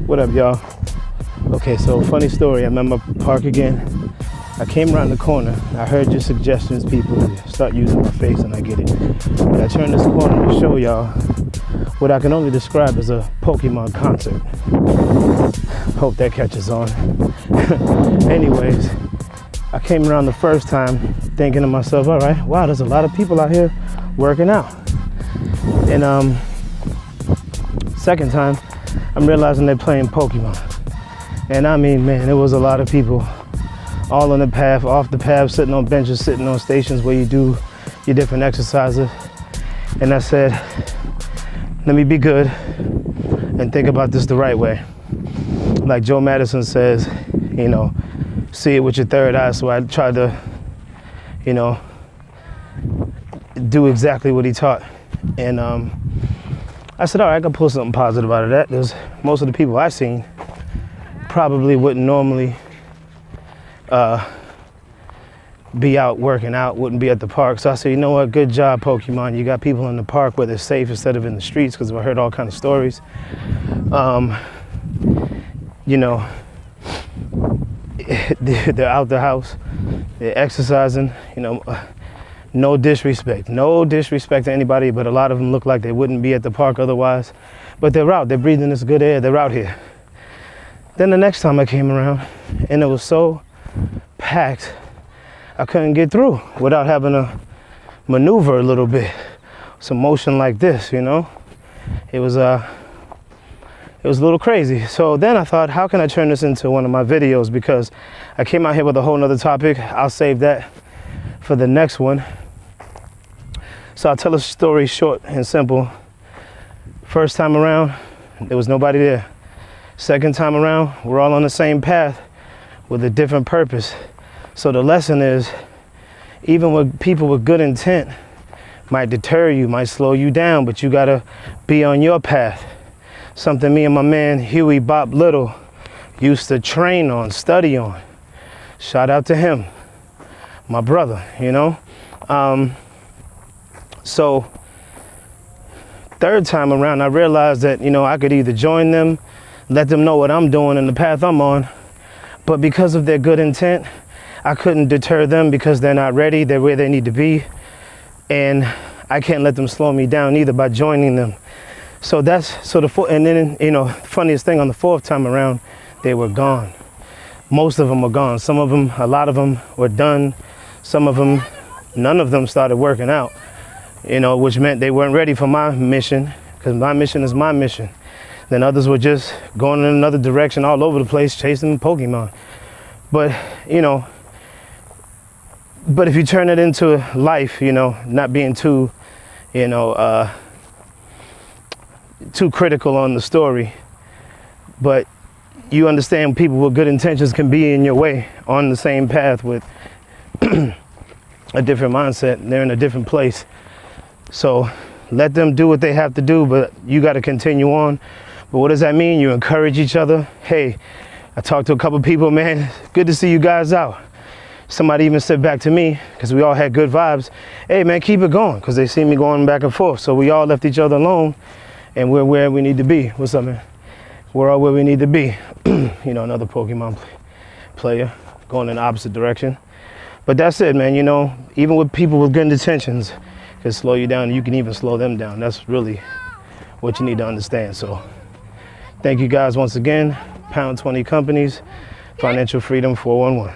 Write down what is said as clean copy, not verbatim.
What up, y'all? Okay, so funny story. I'm at my park again. I came around the corner. I heard your suggestions, people. Start using my face, and I get it. But I turned this corner to show y'all what I can only describe as a Pokemon concert. Hope that catches on. Anyways, I came around the first time thinking to myself, all right, wow, there's a lot of people out here working out. And second time, I'm realizing they're playing Pokemon. And I mean, man, there was a lot of people all on the path, off the path, sitting on benches, sitting on stations where you do your different exercises. And I said, let me be good and think about this the right way. Like Joe Madison says, you know, see it with your third eye. So I tried to, you know, do exactly what he taught. And I said, all right, I can pull something positive out of that. Because most of the people I've seen probably wouldn't normally be out working out, wouldn't be at the park. So I said, you know what, good job, Pokemon. You got people in the park where they're safe instead of in the streets, because I heard all kinds of stories. You know, they're out the house, they're exercising, you know, no disrespect to anybody, but a lot of them look like they wouldn't be at the park otherwise. But they're out, they're breathing this good air, they're out here. Then the next time I came around, and it was so packed, I couldn't get through without having to maneuver a little bit. Some motion like this, you know? It was a little crazy. So then I thought, how can I turn this into one of my videos? Because I came out here with a whole nother topic. I'll save that for the next one. So I'll tell a story short and simple. First time around, there was nobody there. Second time around, we're all on the same path with a different purpose. So the lesson is, even with people with good intent, might deter you, might slow you down, but you gotta be on your path. Something me and my man Huey Bob Little used to train on, study on. Shout out to him, my brother, you know. So third time around, I realized that, you know, I could either join them, let them know what I'm doing and the path I'm on, but because of their good intent, I couldn't deter them because they're not ready, they're where they need to be, and I can't let them slow me down either by joining them. So and then, you know, funniest thing, on the fourth time around, they were gone. Most of them were gone. Some of them, a lot of them were done. Some of them, none of them started working out, you know, which meant they weren't ready for my mission, because my mission is my mission. Then others were just going in another direction all over the place, chasing Pokemon. But, you know, but if you turn it into life, you know, not being too, you know, too critical on the story, but you understand people with good intentions can be in your way on the same path with a different mindset. They're in a different place. So let them do what they have to do, but you got to continue on. But what does that mean? You encourage each other. Hey, I talked to a couple people, man, good to see you guys out. Somebody even said back to me, because we all had good vibes, hey man, keep it going, because they see me going back and forth. So we all left each other alone, and we're where we need to be. What's up, man? We're all where we need to be. You know, another Pokemon player going in the opposite direction. But that's it, man. You know, even with people with good intentions, can slow you down, and you can even slow them down. That's really what you need to understand. So thank you guys once again. Pound 20 Companies, Financial Freedom 411.